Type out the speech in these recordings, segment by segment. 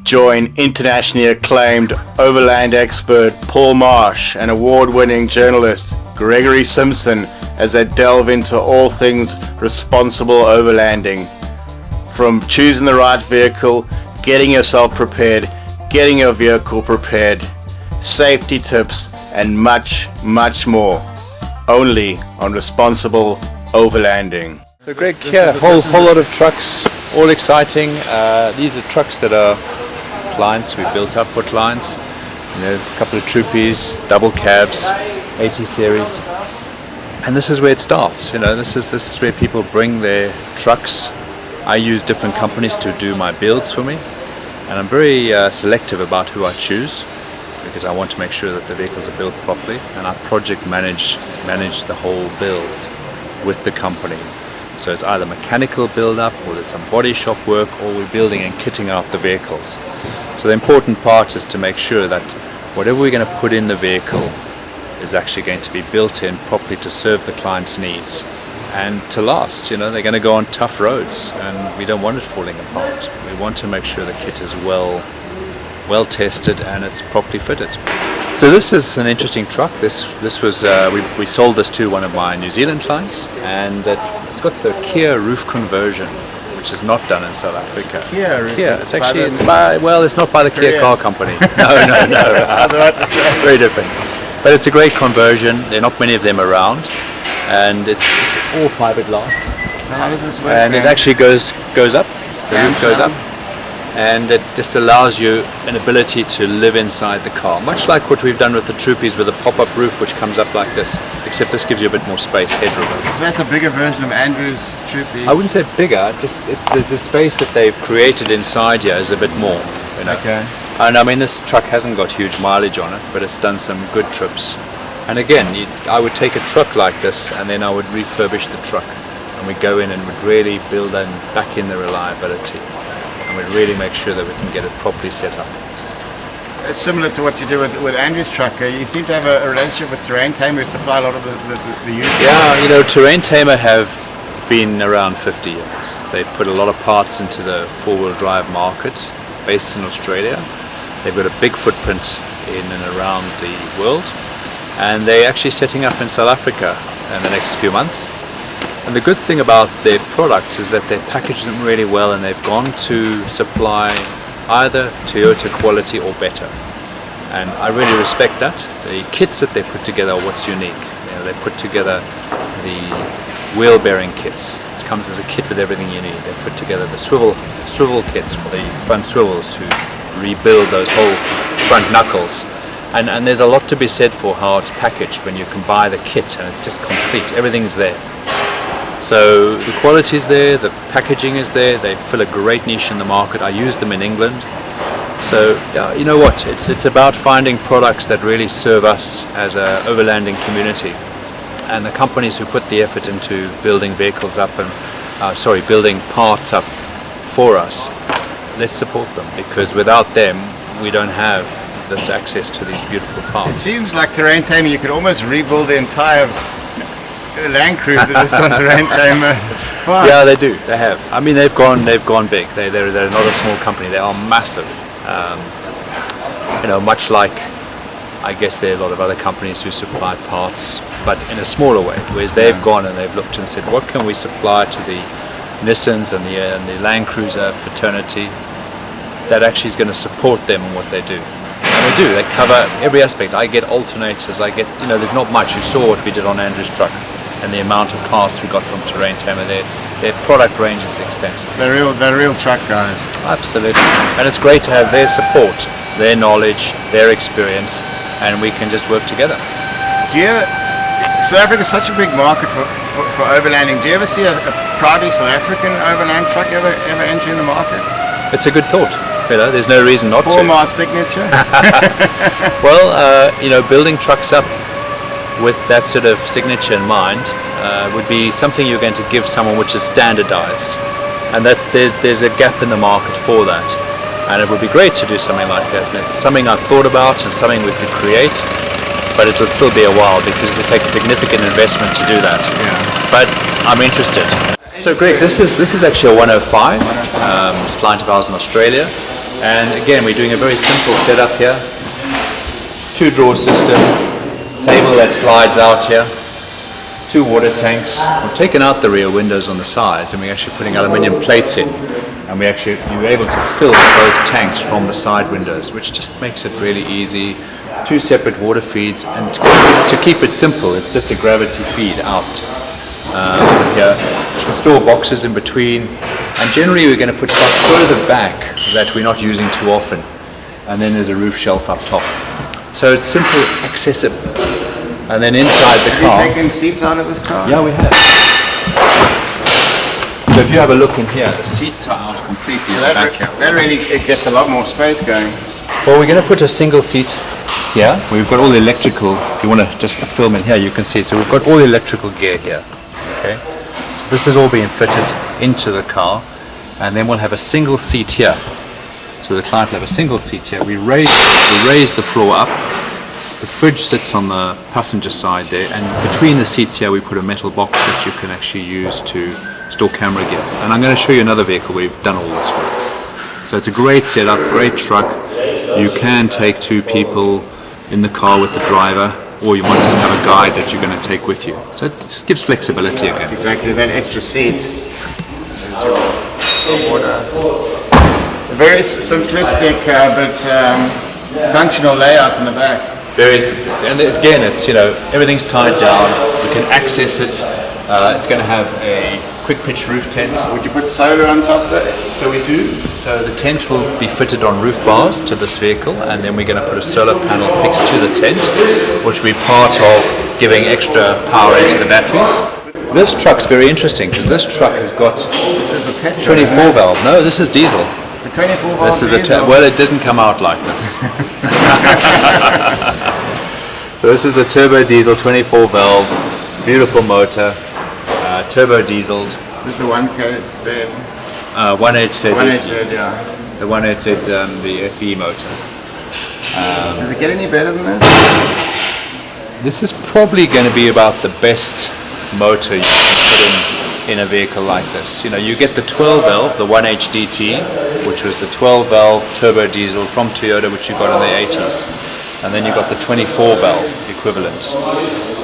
Join internationally acclaimed overland expert Paul Marsh and award-winning journalist Gregory Simpson as they delve into all things responsible overlanding. From choosing the right vehicle, getting yourself prepared, getting your vehicle prepared, safety tips, and much, much more. Only on Responsible Overlanding. So Greg, here, whole lot of trucks, all exciting. These are trucks that are clients, we built up for clients. You know, a couple of troopies, double cabs, 80 series. And this is where it starts. You know, this is where people bring their trucks. I use different companies to do my builds for me. And I'm very selective about who I choose, because I want to make sure that the vehicles are built properly, and I project manage the whole build with the company. So it's either mechanical build up, or there's some body shop work, or we're building and kitting out the vehicles. So the important part is to make sure that whatever we're going to put in the vehicle is actually going to be built in properly to serve the client's needs and to last. You know, they're going to go on tough roads, and we don't want it falling apart. We want to make sure the kit is well tested and it's properly fitted. So this is an interesting truck. This was we sold this to one of my New Zealand clients, and it's got the Kia roof conversion, which is not done in South Africa. Kia, it's not by the Kia car company. No. I was about to say. Very different. But it's a great conversion. There are not many of them around, and it's all fiberglass. So how does this work? And it actually goes up. The roof goes up. And it just allows you an ability to live inside the car, much like what we've done with the Troopies with a pop-up roof which comes up like this, except this gives you a bit more space, headroom. So that's a bigger version of Andrew's Troopies? I wouldn't say bigger, just the space that they've created inside here is a bit more. You know? Okay. And I mean, this truck hasn't got huge mileage on it, but it's done some good trips. And again, I would take a truck like this and then I would refurbish the truck, and we'd go in and would really build back in the reliability. We'd really make sure that we can get it properly set up. It's similar to what you do with Andrew's truck. You seem to have a relationship with Terrain Tamer, who supply a lot of the used. Yeah, you know, Terrain Tamer have been around 50 years. They put a lot of parts into the four-wheel drive market, based in Australia. They've got a big footprint in and around the world, and they're actually setting up in South Africa in the next few months. And the good thing about their products is that they package them really well, and they've gone to supply either Toyota quality or better. And I really respect that. The kits that they put together are what's unique. You know, they put together the wheel bearing kits. It comes as a kit with everything you need. They put together the swivel kits for the front swivels to rebuild those whole front knuckles. And there's a lot to be said for how it's packaged when you can buy the kit and it's just complete. Everything's there. So the quality is there, the packaging is there, they fill a great niche in the market. I use them in England. So you know what, it's about finding products that really serve us as an overlanding community. And the companies who put the effort into building vehicles up and, building parts up for us, let's support them, because without them we don't have this access to these beautiful parts. It seems like Terrain Tamer, you could almost rebuild the entire Land Cruiser just on Terrain Tamer. Yeah, they do. They have. I mean, they've gone big. They're not a small company. They are massive. You know, much like I guess there are a lot of other companies who supply parts, but in a smaller way. Whereas they've gone and they've looked and said, what can we supply to the Nissans and the Land Cruiser fraternity that actually is going to support them in what they do. And they do. They cover every aspect. I get alternators. You know, there's not much. You saw what we did on Andrew's truck, and the amount of parts we got from Terrain Tamer. Their product range is extensive. They're real truck guys. Absolutely. And it's great to have their support, their knowledge, their experience, and we can just work together. South Africa is such a big market for overlanding. Do you ever see a proudly South African overland truck ever entering the market? It's a good thought. You know, there's no reason not to. Paul Marsh signature. Well, you know, building trucks up with that sort of signature in mind would be something you're going to give someone which is standardized, and there's a gap in the market for that, and it would be great to do something like that. And it's something I've thought about and something we could create, but it'll still be a while because it'll take a significant investment to do that. Yeah. But I'm interested. So Greg, this is actually a 105. It's a client of ours in Australia, And again, we're doing a very simple setup here. 2-drawer system, table that slides out here, 2 water tanks. We've taken out the rear windows on the sides and we're actually putting aluminium plates in. And you're able to fill those tanks from the side windows, which just makes it really easy. 2 separate water feeds, and to keep it simple, it's just a gravity feed out of here. Store boxes in between, and generally we're going to put stuff further back that we're not using too often. And then there's a roof shelf up top. So it's simple, accessible. And then inside the car... Have you taken seats out of this car? Yeah, we have. So if you have a look in here, the seats are out completely back here. That really it gets a lot more space going. Well, we're going to put a single seat here. We've got all the electrical. If you want to just film in here, you can see. So we've got all the electrical gear here. Okay. So this is all being fitted into the car, and then we'll have a single seat here. So the client will have a single seat here. We raise the floor up. The fridge sits on the passenger side there, and between the seats here we put a metal box that you can actually use to store camera gear. And I'm going to show you another vehicle where we've done all this work. So it's a great setup, great truck. You can take 2 people in the car with the driver, or you might just have a guide that you're going to take with you. So it just gives flexibility again. Exactly, that extra seat. Very simplistic but functional layout in the back. Very simplistic. And again, it's, everything's tied down. We can access it. It's going to have a quick pitch roof tent. Would you put solar on top of it? So we do. So the tent will be fitted on roof bars to this vehicle, and then we're going to put a solar panel fixed to the tent, which will be part of giving extra power into the batteries. This truck's very interesting because this truck has got This is the petrol, 24 valve. No, this is diesel. The 24 valve. This is well, it didn't come out like this. So this is the turbo diesel 24 valve, beautiful motor, turbo dieseled. Is this the 1KZ? 1HZ. 1HZ, yeah. The 1HZ, the FE motor. Does it get any better than this? This is probably going to be about the best motor you can put in a vehicle like this. You get the 12 valve, the 1HDT, which was the 12 valve turbo diesel from Toyota, which you got in the 80s. And then you got the 24 valve equivalent.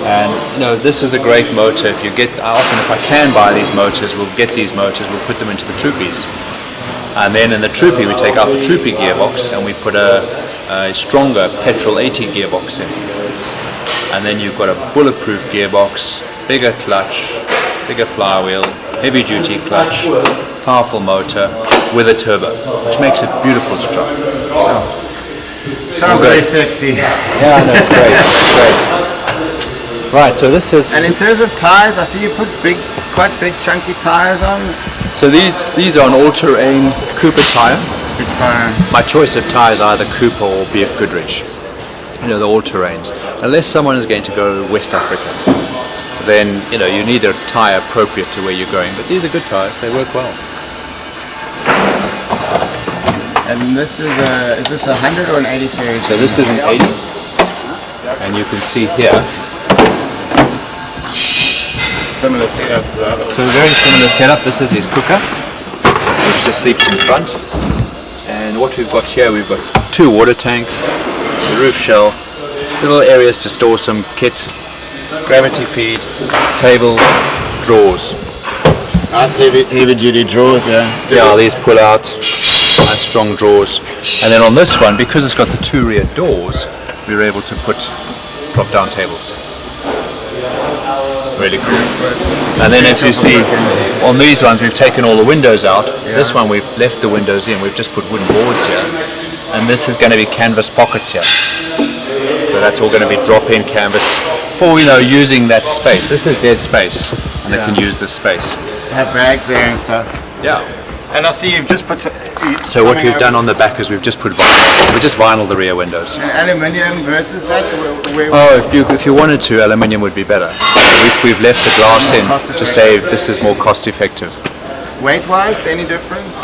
And this is a great motor. If I can buy these motors, we'll get these motors, we'll put them into the Troopies. And then in the Troopy, we take out the Troopy gearbox and we put a stronger petrol 80 gearbox in. And then you've got a bulletproof gearbox, bigger clutch, bigger flywheel, heavy duty clutch, powerful motor with a turbo, which makes it beautiful to drive. Sounds very sexy. Yeah, no, it's great. It's great. Right, so this is... And in terms of tires, I see you put quite big chunky tires on. So these are an all-terrain Cooper tire. Big tire. My choice of tires are either Cooper or BF Goodrich. The all-terrains. Unless someone is going to go to West Africa, then you need a tire appropriate to where you're going. But these are good tires; they work well. And this is this a 100 or an 80 series? So this is an 80, and you can see here. Similar setup to the other. So very similar setup. This is his cooker, which just sleeps in front. And what we've got here, we've got 2 water tanks, the roof shelf, little areas to store some kit, gravity feed, table, drawers. Nice heavy duty drawers, yeah. Yeah, these pull out, nice strong drawers. And then on this one, because it's got the 2 rear doors, we're able to put drop down tables. Really cool. And then if you see on these ones, we've taken all the windows out. Yeah. This one we've left the windows in, we've just put wooden boards here. And this is going to be canvas pockets here. So that's all going to be drop-in canvas for using that space. This is dead space, and they can use this space. Have bags there and stuff. Yeah. And I see you've just put. So what we've done on the back is we've just put vinyl. We just vinyl the rear windows. Aluminium versus that. If you wanted to, aluminium would be better. We've left the glass in to save. This is more cost effective. Weight-wise, any difference?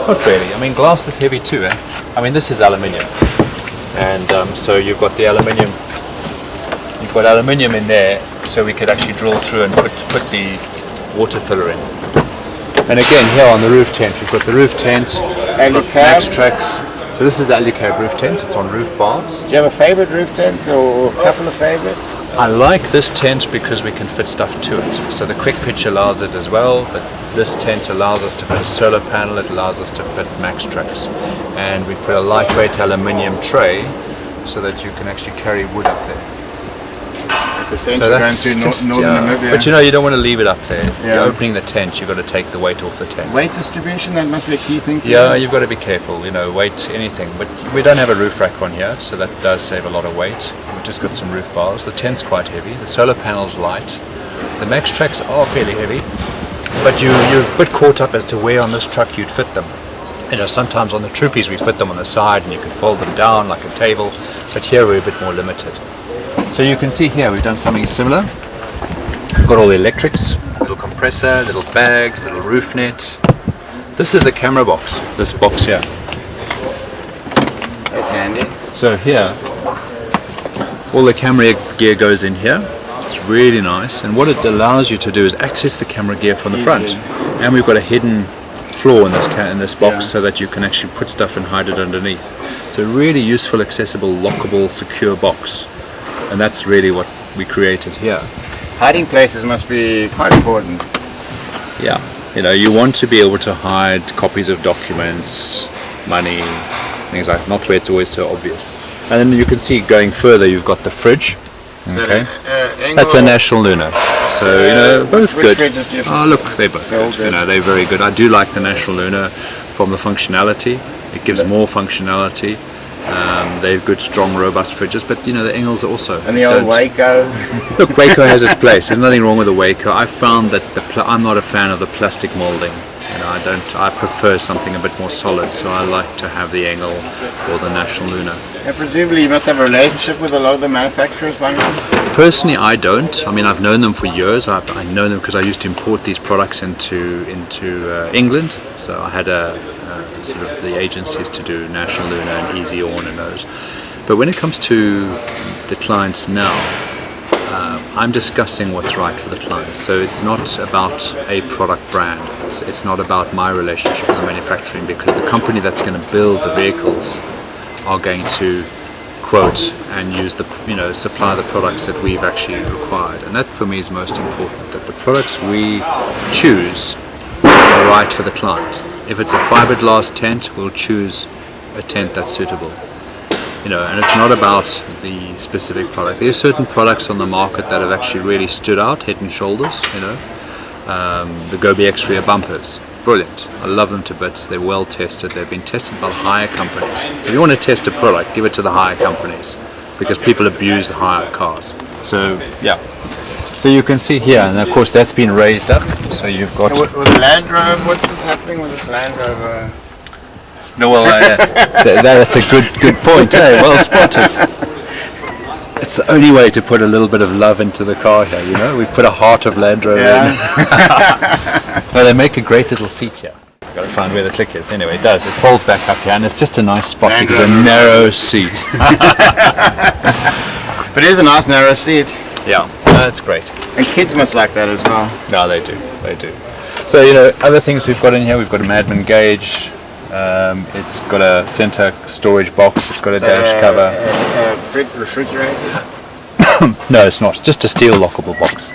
Not really. I mean, glass is heavy too, eh? I mean, this is aluminium, and so you've got the aluminium. You've got aluminium in there, so we could actually drill through and put the water filler in. And again, here on the roof tent, we've got the roof tent, and Max Tracks, So this is the Alucab roof tent. It's on roof bars. Do you have a favorite roof tent or a couple of favorites? I like this tent because we can fit stuff to it. So the quick pitch allows it as well, but this tent allows us to fit a solar panel. It allows us to fit max tracks, and we've put a lightweight aluminium tray so that you can actually carry wood up there. It's essentially going to northern Namibia. But you know, you don't want to leave it up there. Yeah. You're opening the tent, you've got to take the weight off the tent. Weight distribution, that must be a key thing for Yeah, you. you've got to be careful, you know, weight, anything. But we don't have a roof rack on here, so that does save a lot of weight. We've just got some roof bars. The tent's quite heavy. The solar panel's light. The max tracks are fairly heavy, but you're a bit caught up as to where on this truck you'd fit them. You know, sometimes on the troopies we put them on the side and you can fold them down like a table, but here we're a bit more limited. So you can see here we've done something similar. We've got all the electrics, little compressor, little bags, little roof net. This is a camera box, this box here. That's handy. So here, all the camera gear goes in here. It's really nice, and what it allows you to do is access the camera gear from the front. And we've got a hidden floor in this box so that you can actually put stuff and hide it underneath. It's a really useful, accessible, lockable, secure box. And that's really what we created here. Hiding places must be quite important. Yeah, you know, you want to be able to hide copies of documents, money, things like that, not where it's always so obvious. And then you can see going further, you've got the fridge. Okay, that's a National Lunar. So you know, both which good. fridges do you Oh look, they're both They're all good. good. You know, they're very good. I do like the National Lunar from the functionality. It gives more functionality. They're good, strong, robust fridges, but you know the Engels are also. And the old Waco. Look, Waco has its place. There's nothing wrong with the Waco. I found that I'm not a fan of the plastic molding. You know, I prefer something a bit more solid. So I like to have the Engel or the National Lunar. And presumably you must have a relationship with a lot of the manufacturers by now. Personally, I don't. I mean, I've known them for years. I know them because I used to import these products into England. So I had sort of the agencies to do National Lunar and Easy On and those. But when it comes to the clients now, I'm discussing what's right for the clients. So it's not about a product brand. It's not about my relationship with the manufacturing, because the company that's going to build the vehicles are going to quote and use supply the products that we've actually required. And that for me is most important, that the products we choose are right for the client. If it's a fiberglass tent, we'll choose a tent that's suitable. You know, and it's not about the specific product. There are certain products on the market that have actually really stood out, head and shoulders. You know, the Gobi X-Rear bumpers, brilliant. I love them to bits. They're well tested. They've been tested by higher companies. So if you want to test a product, give it to the higher companies, because people abuse the higher cars. So yeah. So you can see here, and of course that's been raised up. So you've got. With the Land Rover, what's happening with this Land Rover? No, well, that's a good point. Eh? Well spotted. It's the only way to put a little bit of love into the car here. You know, we've put a heart of Land Rover in. Well, they make a great little seat here. I've got to find where the click is. Anyway, it does. It folds back up here, and it's just a nice spot Land because it's a Rover. narrow seat. But it is a nice narrow seat. Yeah, that's great. And kids must like that as well. No, they do. They do. So you know, other things we've got in here. We've got a Madman gauge. It's got a center storage box. It's got a dash cover. Refrigerated? No, it's not. It's just a steel lockable box.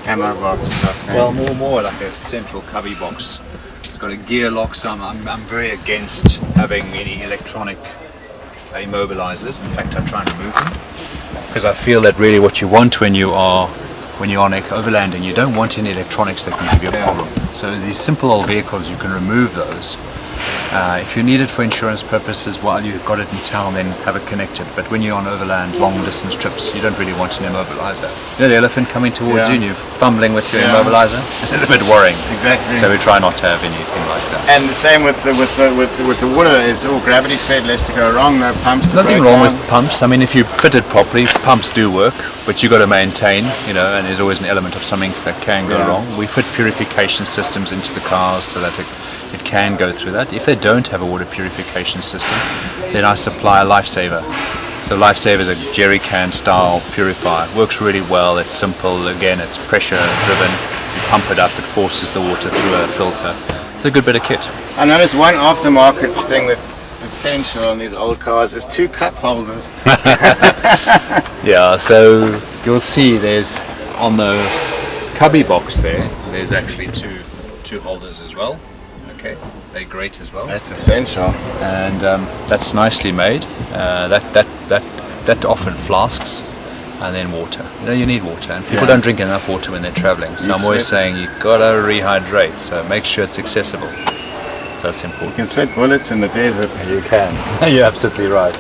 Ammo box type thing. Well, more like a central cubby box. It's got a gear lock. So I'm very against having any electronic immobilizers. In fact, I try and remove them, because I feel that really what you want when you're on overlanding, you don't want any electronics that can give you a problem. So these simple old vehicles, you can remove those. If you need it for insurance purposes while you've got it in town, then have it connected. But when you're on overland, long distance trips, you don't really want an immobilizer. You know, the elephant coming towards you and you're fumbling with your immobilizer? It's a bit worrying. Exactly. So we try not to have anything like that. And the same with the water, is all gravity fed, less to go wrong, no pumps to Nothing break wrong down. with pumps. I mean, if you fit it properly, pumps do work, but you've got to maintain, you know, and there's always an element of something that can go wrong. We fit purification systems into the cars so that it can go through that. If they don't have a water purification system, then I supply a Lifesaver. So Lifesaver is a jerry can style purifier. Works really well. It's simple. Again, it's pressure driven. You pump it up, it forces the water through a filter. It's a good bit of kit. I noticed one aftermarket thing that's Essential on these old cars is 2 cup holders. Yeah, so you'll see there's on the cubby box there's actually two holders as well. Okay, they're great as well. That's essential. And that's nicely made. That often flasks and then water. You need water, and people don't drink enough water when they're traveling. So I'm always saying you've got to rehydrate. So make sure it's accessible. So that's important. You can sweat bullets in the desert. You can. You're absolutely right.